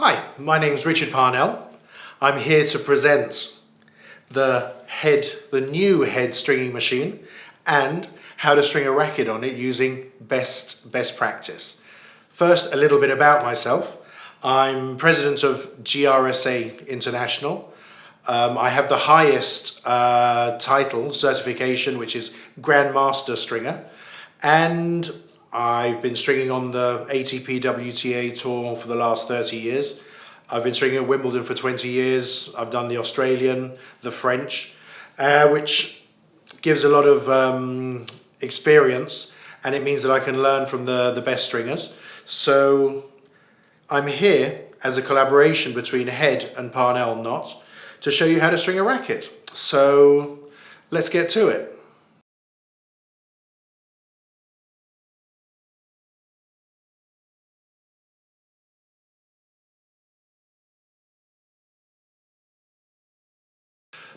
Hi, my name's Richard Parnell. I'm here to present the new head stringing machine and how to string a racket on it using best practice. First, a little bit about myself. I'm president of GRSA International. I have the highest certification, which is Grandmaster Stringer, and I've been stringing on the ATP WTA tour for the last 30 years. I've been stringing at Wimbledon for 20 years. I've done the Australian, the French, which gives a lot of experience, and it means that I can learn from the best stringers. So I'm here as a collaboration between Head and Parnell Knot to show you how to string a racket. So let's get to it.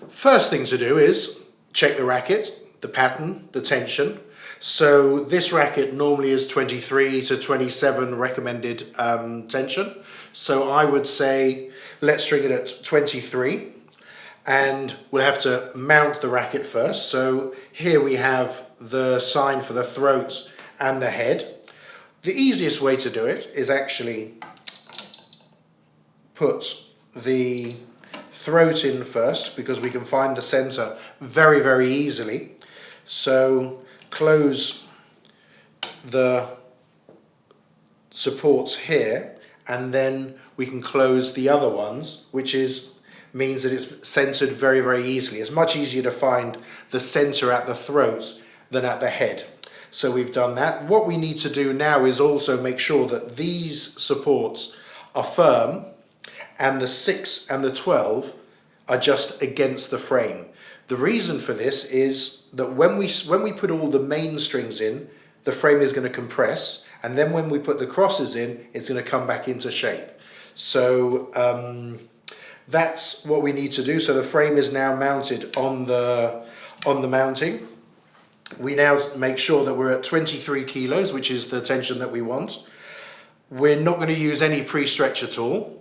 First thing to do is check the racket, the pattern, the tension. So this racket normally is 23 to 27 recommended tension. So I would say let's string it at 23, and we'll have to mount the racket first. So here we have the sign for the throat and the head. The easiest way to do it is actually put the throat in first, because we can find the center very easily. So close the supports here, and then we can close the other ones, which means that it's centered very easily. It's much easier to find the center at the throat than at the head. So we've done that. What we need to do now is also make sure that these supports are firm and the 6 and the 12 are just against the frame. The reason for this is that when we put all the main strings in, the frame is going to compress, and then when we put the crosses in, it's going to come back into shape. So that's what we need to do. So the frame is now mounted on the mounting. We now make sure that we're at 23 kilos, which is the tension that we want. We're not going to use any pre-stretch at all.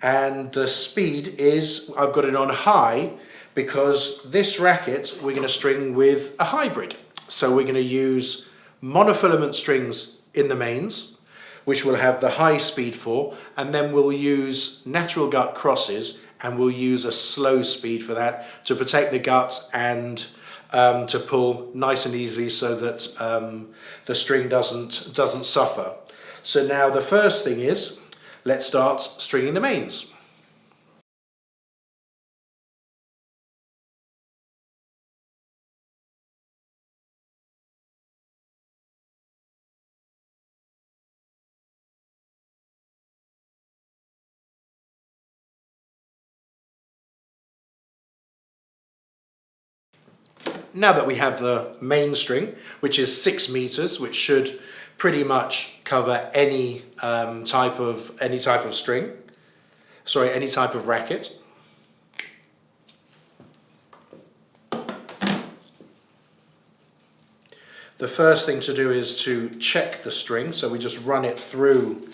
And the speed is, I've got it on high, because this racket we're going to string with a hybrid. So we're going to use monofilament strings in the mains, which we'll have the high speed for, and then we'll use natural gut crosses, and we'll use a slow speed for that to protect the gut and to pull nice and easily so that the string doesn't suffer. So now the first thing is, let's start stringing the mains. Now that we have the main string, which is 6 meters, which should pretty much cover any type of racket. The first thing to do is to check the string, so we just run it through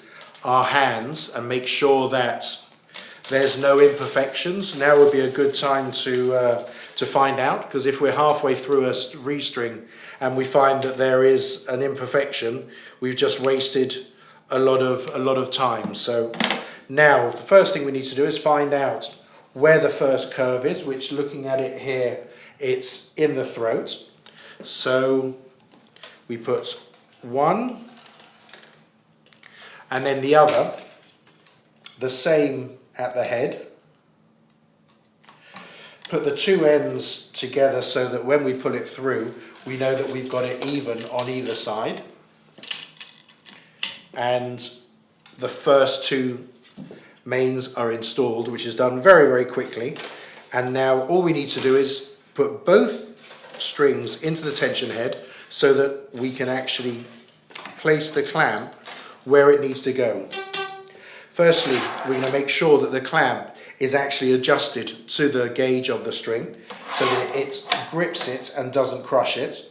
our hands and make sure that there's no imperfections. Now would be a good time to find out, because if we're halfway through a restring and we find that there is an imperfection, we've just wasted a lot of time. So now the first thing we need to do is find out where the first curve is, which, looking at it here, it's in the throat. So we put one and then the other, the same at the head. Put the two ends together so that when we pull it through, we know that we've got it even on either side. And the first two mains are installed, which is done very quickly. And now all we need to do is put both strings into the tension head so that we can actually place the clamp where it needs to go. Firstly, we're going to make sure that the clamp is actually adjusted to the gauge of the string so that it grips it and doesn't crush it.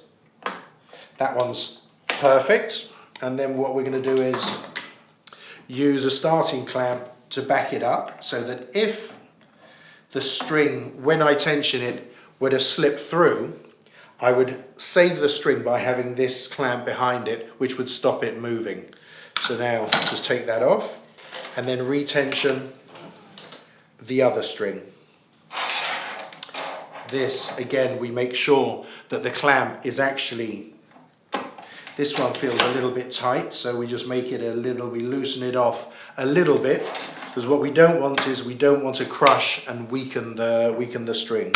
That one's perfect. And then what we're going to do is use a starting clamp to back it up so that if the string, when I tension it, were to slip through, I would save the string by having this clamp behind it, which would stop it moving. So now just take that off and then retension the other string. This, again, we make sure that the clamp is actually, this one feels a little bit tight, so we just make it a little, we loosen it off a little bit, because what we don't want is we don't want to crush and weaken the string.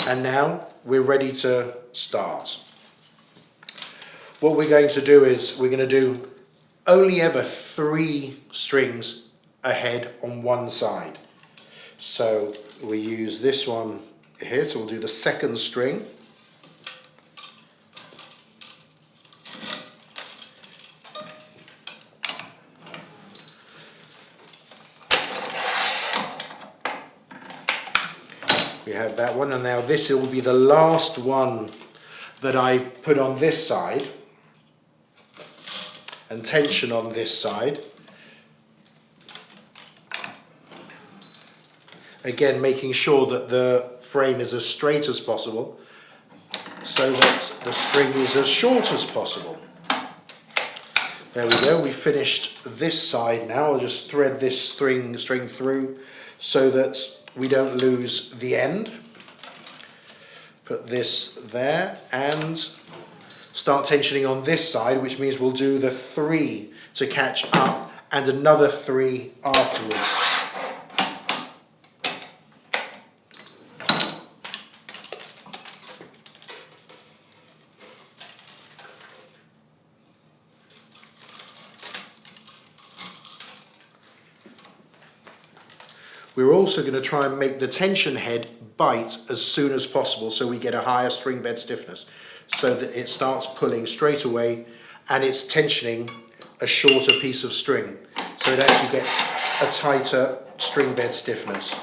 And now we're ready to start. What we're going to do is we're going to do only ever 3 strings ahead on one side. So we use this one here, so we'll do the second string. We have that one, and now this will be the last one that I put on this side and tension on this side. Again, making sure that the frame is as straight as possible so that the string is as short as possible. There we go, we finished this side now. I'll just thread this string through so that we don't lose the end. Put this there and start tensioning on this side, which means we'll do the 3 to catch up and another 3 afterwards. We're also going to try and make the tension head bite as soon as possible so we get a higher string bed stiffness, so that it starts pulling straight away and it's tensioning a shorter piece of string, so it actually gets a tighter string bed stiffness.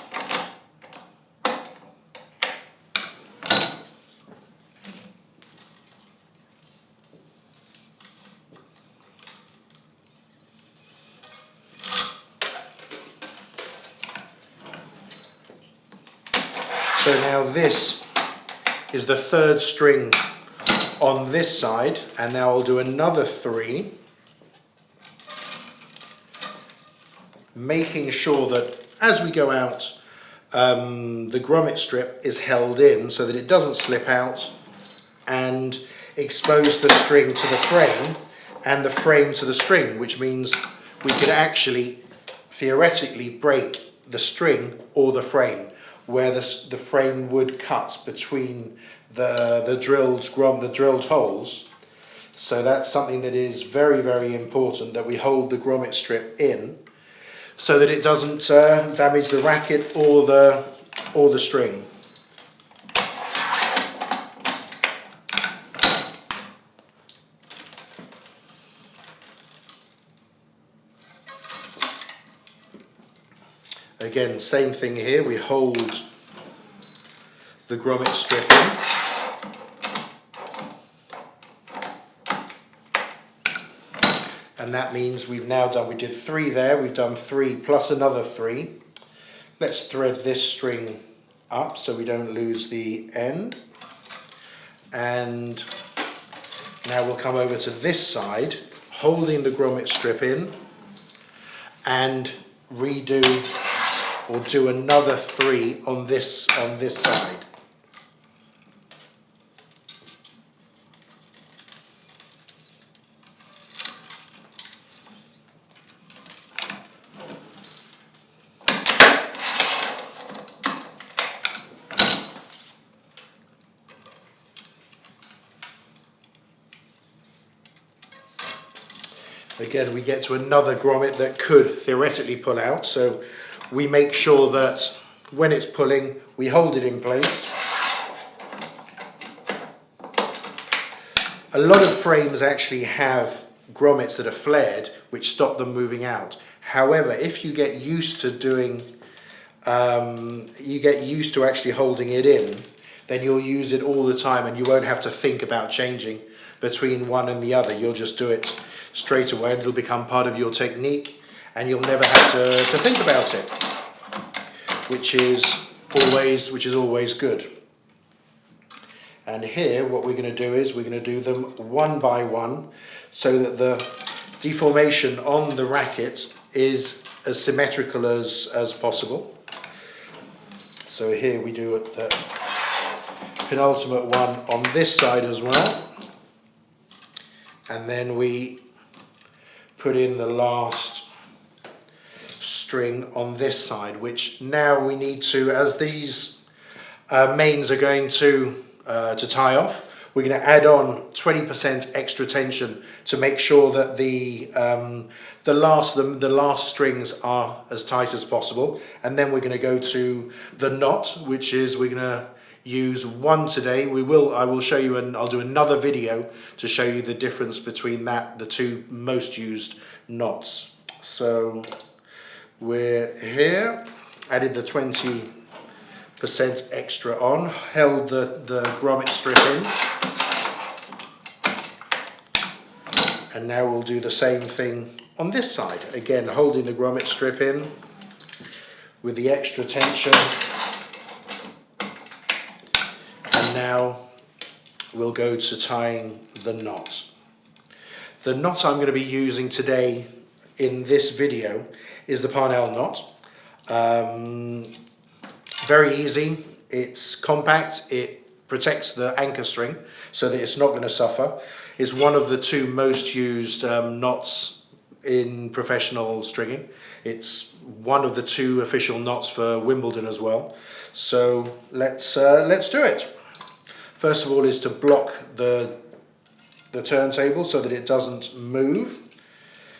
So now this is the 3rd string on this side, and now I'll do another 3, making sure that as we go out the grommet strip is held in so that it doesn't slip out and expose the string to the frame and the frame to the string, which means we could actually theoretically break the string or the frame, where the frame would cut between the drilled holes. So that's something that is very, very important, that we hold the grommet strip in so that it doesn't damage the racket or the string. Again, same thing here, we hold the grommet strip in. And that means we've now done, we did 3 there, we've done 3 plus another 3. Let's thread this string up so we don't lose the end. And now we'll come over to this side, holding the grommet strip in, and redo or do another 3 on this side. Again, we get to another grommet that could theoretically pull out, so we make sure that when it's pulling, we hold it in place. A lot of frames actually have grommets that are flared, which stop them moving out. However, if you get used to doing, you get used to actually holding it in, then you'll use it all the time and you won't have to think about changing between one and the other. You'll just do it straight away and it'll become part of your technique, and you'll never have to think about it, which is always good. And here what we're going to do is we're going to do them one by one so that the deformation on the racket is as symmetrical as possible. So here we do the penultimate one on this side as well, and then we put in the last string on this side, which now we need to, as these mains are going to tie off, we're going to add on 20% extra tension to make sure that the last strings are as tight as possible. And then we're going to go to the knot, which is we're going to use one today. I will show you, and I'll do another video to show you the difference between the two most used knots. So we're here, added the 20% extra on, held the grommet strip in, and now we'll do the same thing on this side. Again, holding the grommet strip in with the extra tension, and now we'll go to tying the knot. The knot I'm going to be using today in this video is the Parnell Knot. Very easy, it's compact, it protects the anchor string so that it's not going to suffer. It's one of the two most used knots in professional stringing. It's one of the two official knots for Wimbledon as well. So let's do it. First of all is to block the turntable so that it doesn't move.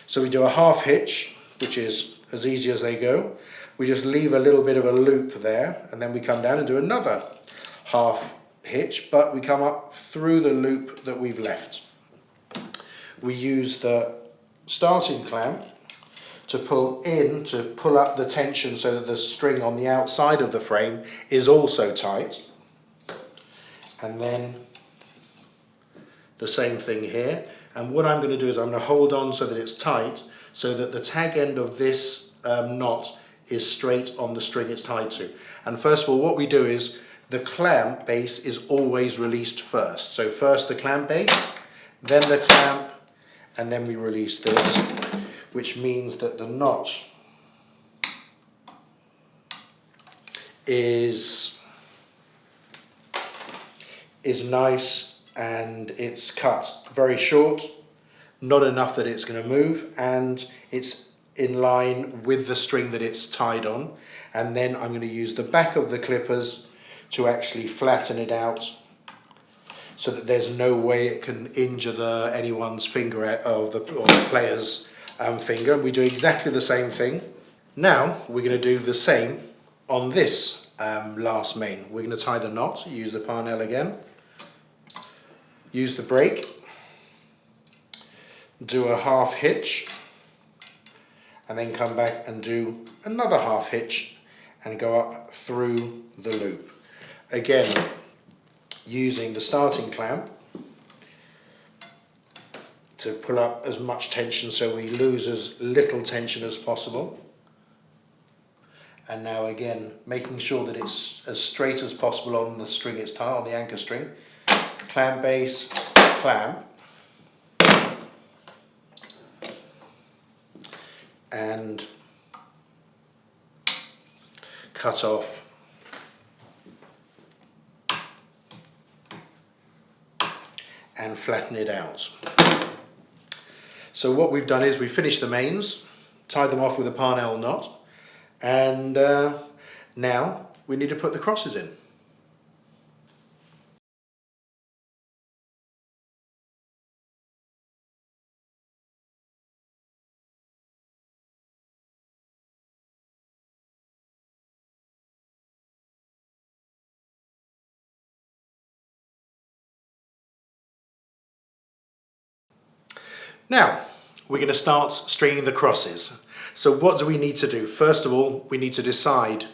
So we do a half hitch, which is as easy as they go. We just leave a little bit of a loop there, and then we come down and do another half hitch, but we come up through the loop that we've left. We use the starting clamp to pull up the tension so that the string on the outside of the frame is also tight. And then the same thing here. And what I'm going to do is I'm going to hold on so that it's tight, so that the tag end of this knot is straight on the string it's tied to. And first of all, what we do is the clamp base is always released first. So first the clamp base, then the clamp, and then we release this, which means that the knot is nice and it's cut very short, not enough that it's going to move, and it's in line with the string that it's tied on. And then I'm going to use the back of the clippers to actually flatten it out so that there's no way it can injure anyone's finger or the player's finger. We do exactly the same thing. Now we're going to do the same on this last main. We're going to tie the knot, use the Parnell again, use the break, do a half hitch, and then come back and do another half hitch and go up through the loop. Again, using the starting clamp to pull up as much tension so we lose as little tension as possible. And now again, making sure that it's as straight as possible on the string it's tied, on the anchor string. Clamp base, clamp, and cut off and flatten it out. So what we've done is we finished the mains, tied them off with a Parnell knot, and now we need to put the crosses in. Now, we're going to start stringing the crosses. So what do we need to do? First of all, we need to decide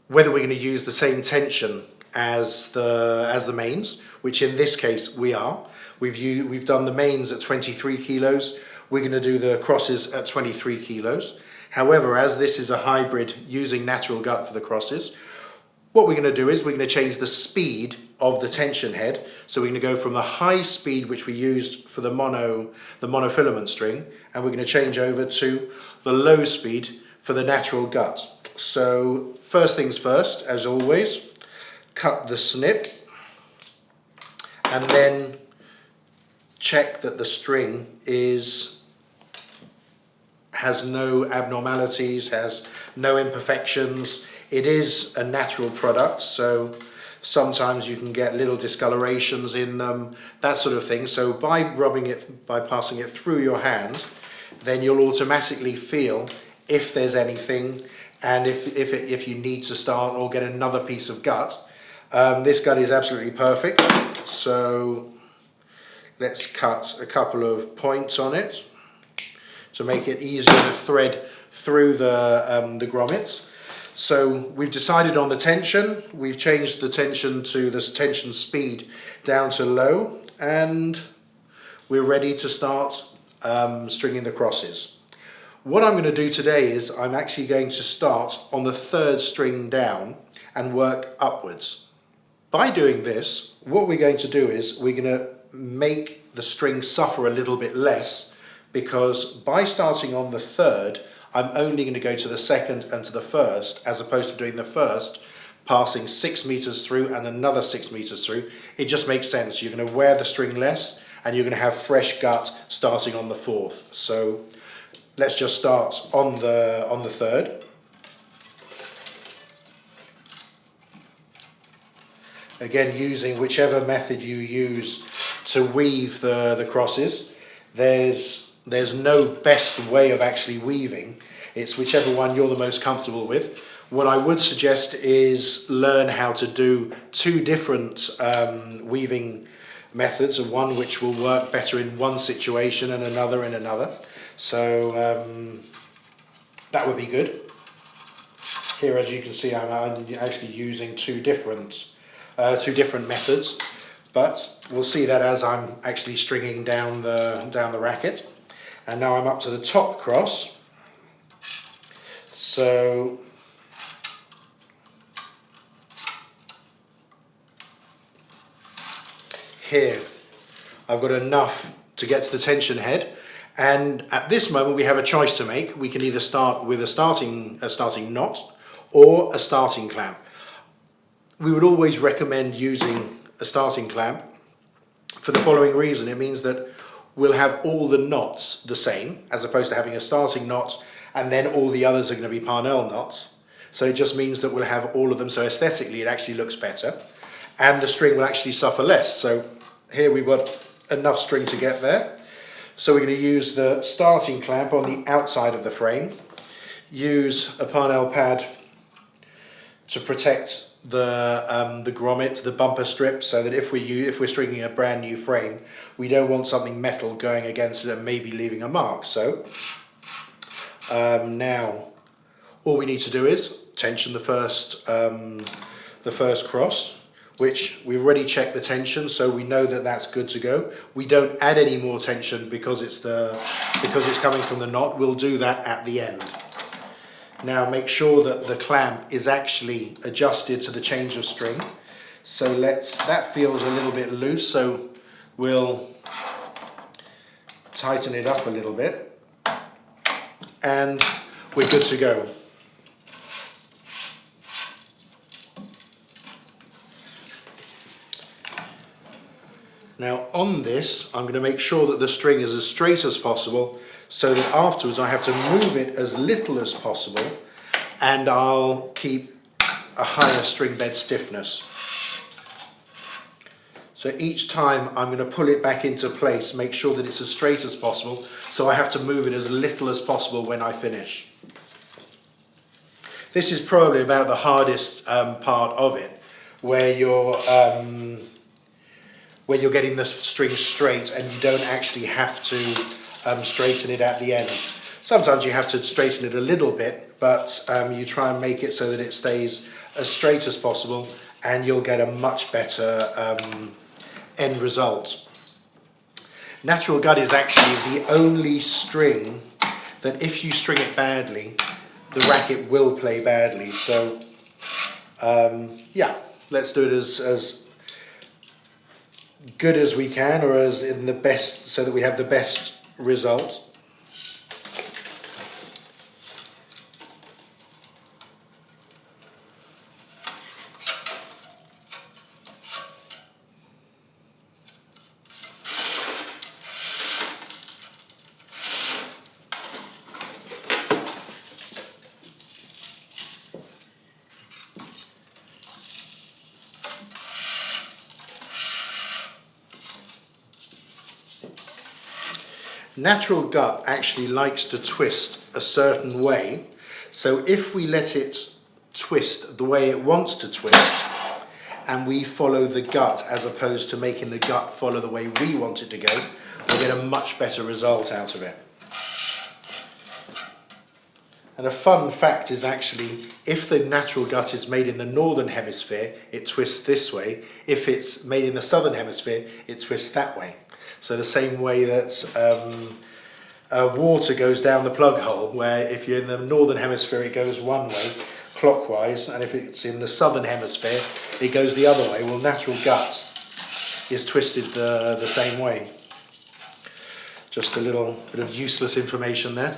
whether we're going to use the same tension as the mains, which in this case we are. We've done the mains at 23 kilos. we're going to do the crosses at 23 kilos. However, as this is a hybrid using natural gut for the crosses, what we're going to do is we're going to change the speed of the tension head. So we're going to go from the high speed which we used for the monofilament string, and we're going to change over to the low speed for the natural gut. So first things first, as always, cut the snip and then check that the string has no abnormalities, has no imperfections. It is a natural product, so sometimes you can get little discolorations in them, that sort of thing. So by passing it through your hand, then you'll automatically feel if there's anything, and if you need to start or get another piece of gut. This gut is absolutely perfect. So let's cut a couple of points on it to make it easier to thread through the grommets. So we've decided on the tension. We've changed the tension to this tension speed down to low, and we're ready to start stringing the crosses. What I'm going to do today is I'm actually going to start on the third string down and work upwards. By doing this, what we're going to do is we're going to make the string suffer a little bit less, because by starting on the third, I'm only going to go to the second and to the first, as opposed to doing the first, passing 6 meters through and another 6 meters through. It just makes sense. You're going to wear the string less, and you're going to have fresh gut starting on the fourth. So let's just start on the third. Again, using whichever method you use to weave the crosses. There's no best way of actually weaving. It's whichever one you're the most comfortable with. What I would suggest is learn how to do two different weaving methods, and one which will work better in one situation and another in another. So that would be good. Here, as you can see, I'm actually using two different methods, but we'll see that as I'm actually stringing down the racket. And now I'm up to the top cross. So here I've got enough to get to the tension head, and at this moment we have a choice to make. We can either start with a starting knot or a starting clamp. We would always recommend using a starting clamp for the following reason. It means that we'll have all the knots the same, as opposed to having a starting knot and then all the others are going to be Parnell knots. So it just means that we'll have all of them, so aesthetically it actually looks better, and the string will actually suffer less. So here we've got enough string to get there. So we're going to use the starting clamp on the outside of the frame, use a Parnell pad to protect the grommet, the bumper strip, so that if we're stringing a brand new frame, we don't want something metal going against it and maybe leaving a mark. So now all we need to do is tension the first cross, which we've already checked the tension, so we know that that's good to go. We don't add any more tension because it's coming from the knot. We'll do that at the end. Now make sure that the clamp is actually adjusted to the change of string. So that feels a little bit loose, so we'll tighten it up a little bit, and we're good to go. Now on this, I'm going to make sure that the string is as straight as possible, so that afterwards I have to move it as little as possible, and I'll keep a higher string bed stiffness. So each time I'm going to pull it back into place, make sure that it's as straight as possible, so I have to move it as little as possible when I finish. This is probably about the hardest part of it, where you're getting the string straight and you don't actually have to straighten it at the end. Sometimes you have to straighten it a little bit, but you try and make it so that it stays as straight as possible, and you'll get a much better end result. Natural gut is actually the only string that if you string it badly, the racket will play badly. So yeah, let's do it as good as we can, or as in the best, so that we have the best result. Natural gut actually likes to twist a certain way, so if we let it twist the way it wants to twist and we follow the gut as opposed to making the gut follow the way we want it to go, we'll get a much better result out of it. And a fun fact is actually, if the natural gut is made in the northern hemisphere, it twists this way. If it's made in the southern hemisphere, it twists that way. So the same way that water goes down the plug hole, where if you're in the northern hemisphere it goes one way, clockwise, and if it's in the southern hemisphere it goes the other way. Well, natural gut is twisted the same way. Just a little bit of useless information there.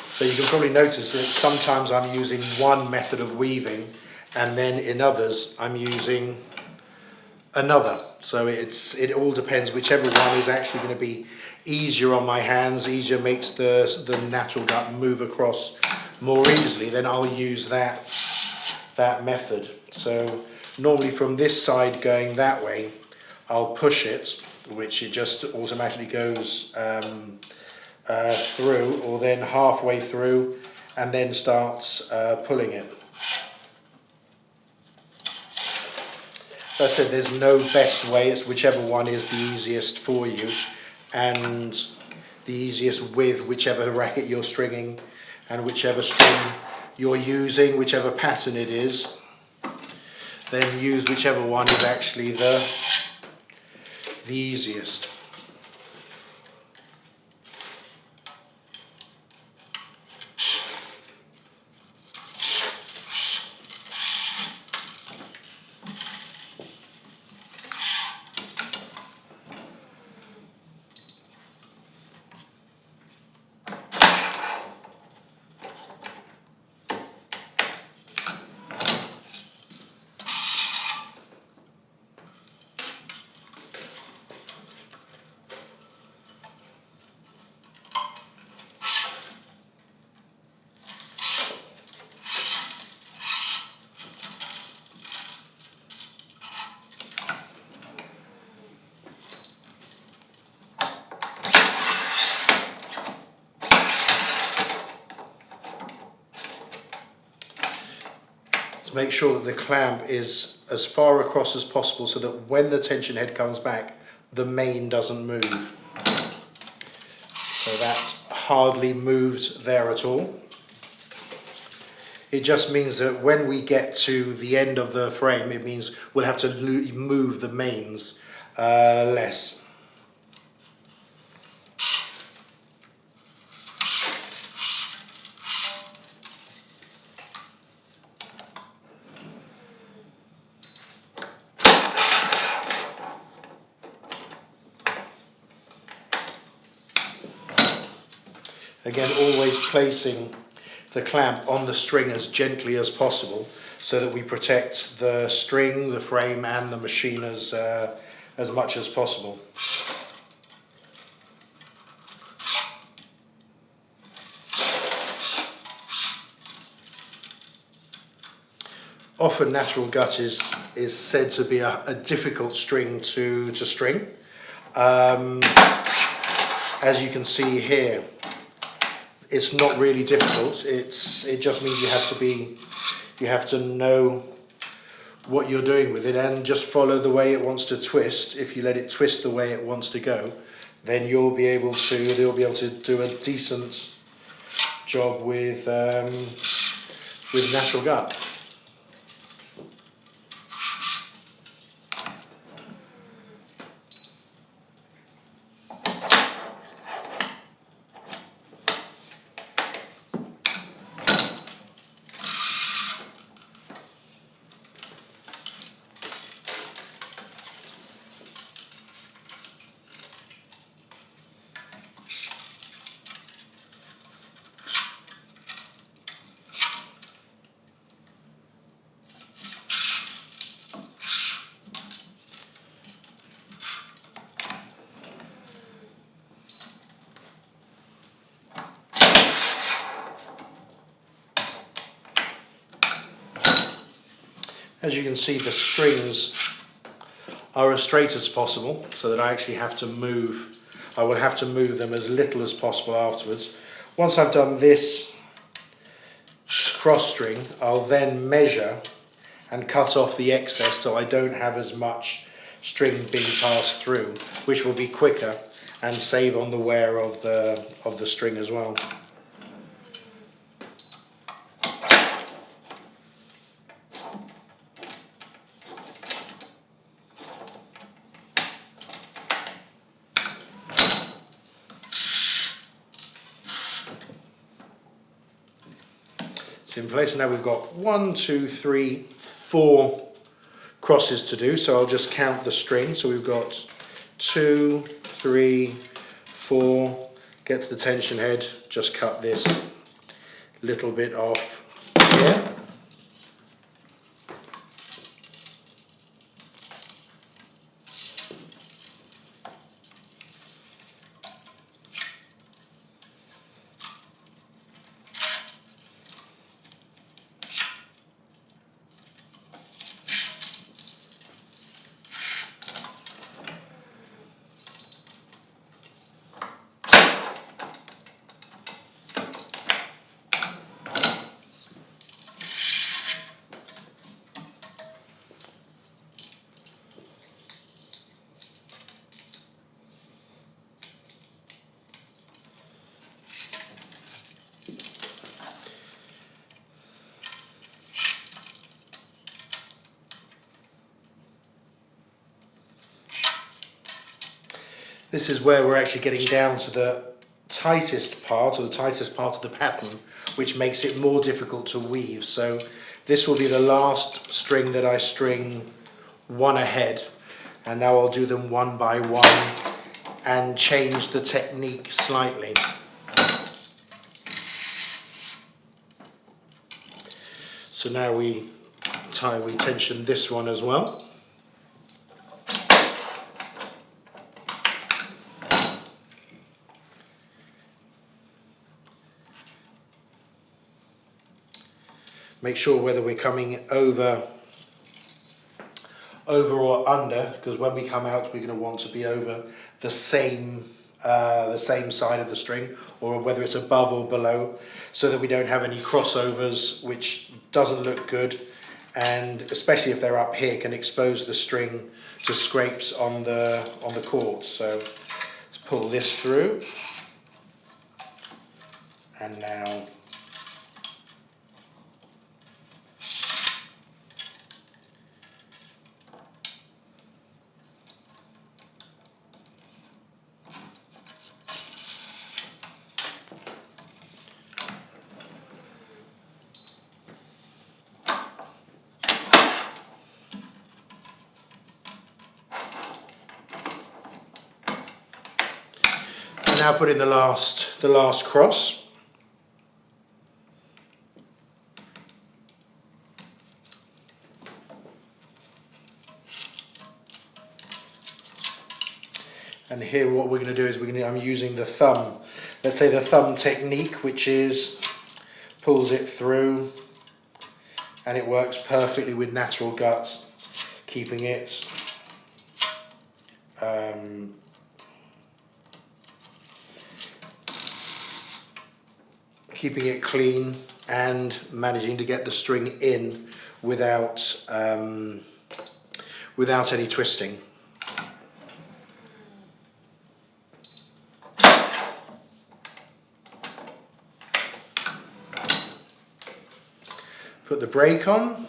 So you can probably notice that sometimes I'm using one method of weaving, and then in others I'm using another. So it all depends. Whichever one is actually going to be easier on my hands, easier, makes the natural gut move across more easily, then I'll use that method. So normally from this side going that way, I'll push it, which it just automatically goes through, or then halfway through, and then starts pulling it. As I said, there's no best way, it's whichever one is the easiest for you, and the easiest with whichever racket you're stringing, and whichever string you're using, whichever pattern it is, then use whichever one is actually the easiest. To make sure that the clamp is as far across as possible, so that when the tension head comes back, the main doesn't move. So that's hardly moved there at all. It just means that when we get to the end of the frame, it means we'll have to move the mains less. Again, always placing the clamp on the string as gently as possible, so that we protect the string, the frame and the machine as much as possible. Often natural gut is said to be a difficult string to string. As you can see here, it's not really difficult. It just means you have to know what you're doing with it, and just follow the way it wants to twist. If you let it twist the way it wants to go, then they'll be able to do a decent job with natural gut. As you can see, the strings are as straight as possible, so that I actually have to move. I will have to move them as little as possible afterwards. Once I've done this cross string, I'll then measure and cut off the excess so I don't have as much string being passed through, which will be quicker and save on the wear of the string as well. In place, and now we've got 1, 2, 3, 4 crosses to do, so I'll just count the string. So we've got 2, 3, 4, get to the tension head, just cut this little bit off here. This is where we're actually getting down to the tightest part, or the tightest part of the pattern, which makes it more difficult to weave. So this will be the last string that I string one ahead, and now I'll do them one by one and change the technique slightly. So now we tension this one as well. Make sure whether we're coming over or under, because when we come out we're going to want to be over the same side of the string, or whether it's above or below, so that we don't have any crossovers, which doesn't look good, and especially if they're up here can expose the string to scrapes on the cords. So let's pull this through, and now put in the last cross. And here what we're going to do is I'm using the thumb. Let's say the thumb technique, which is pulls it through, and it works perfectly with natural guts, keeping it clean and managing to get the string in without any twisting. Put the brake on.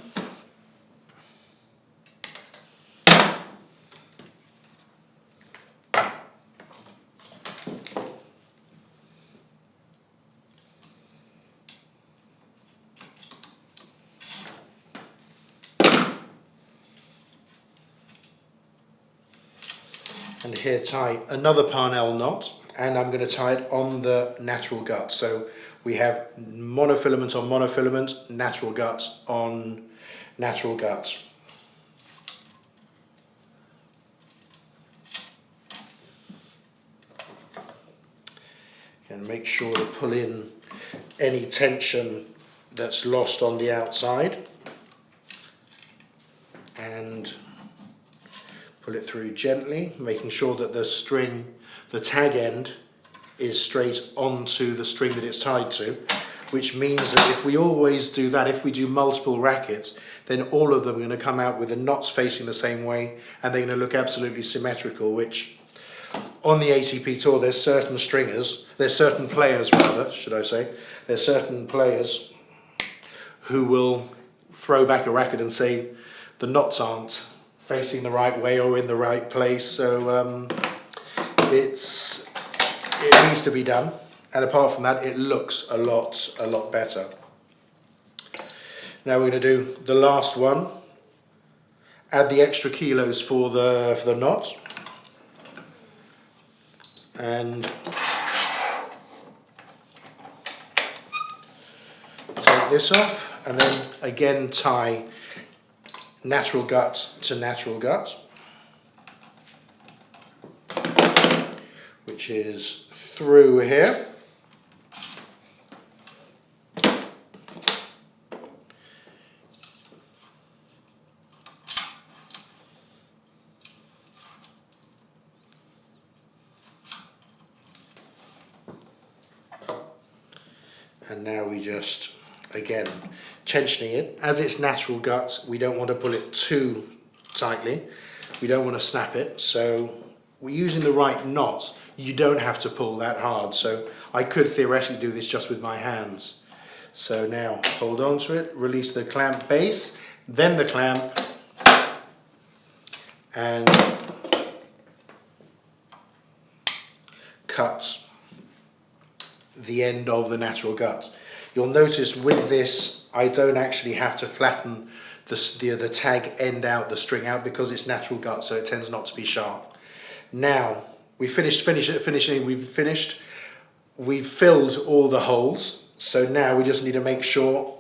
And here tie another Parnell knot, and I'm going to tie it on the natural gut. So we have monofilament on monofilament, natural gut on natural gut. And make sure to pull in any tension that's lost on the outside, and pull it through gently, making sure that the string, the tag end, is straight onto the string that it's tied to, which means that if we always do that, if we do multiple rackets, then all of them are going to come out with the knots facing the same way, and they're going to look absolutely symmetrical, which on the ATP Tour there's certain players who will throw back a racket and say the knots aren't facing the right way or in the right place, so it needs to be done, and apart from that it looks a lot better. Now we're going to do the last one, add the extra kilos for the knot, and take this off, and then again tie natural gut to natural gut, which is through here. And now we just, again, tensioning it. As it's natural gut, we don't want to pull it too tightly. We don't want to snap it. So we're using the right knot. You don't have to pull that hard. So I could theoretically do this just with my hands. So now hold on to it, release the clamp base, then the clamp, and cut the end of the natural gut. You'll notice with this I don't actually have to flatten the tag end out, the string out, because it's natural gut, so it tends not to be sharp. Now we've filled all the holes, so now we just need to make sure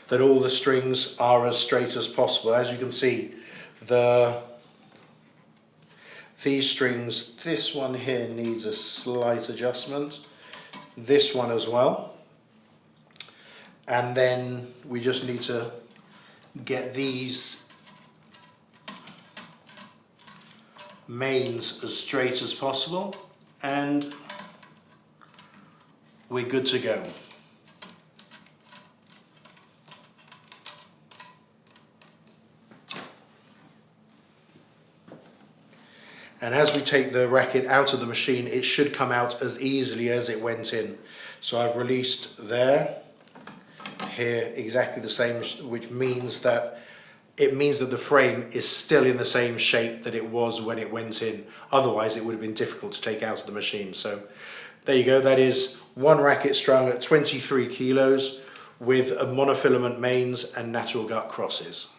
that all the strings are as straight as possible. As you can see, these strings, this one here needs a slight adjustment, this one as well, and then we just need to get these mains as straight as possible, and we're good to go. And as we take the racket out of the machine, it should come out as easily as it went in. So I've released there, here exactly the same, which means that the frame is still in the same shape that it was when it went in. Otherwise it would have been difficult to take out of the machine. So there you go, that is one racket strung at 23 kilos with a monofilament mains and natural gut crosses.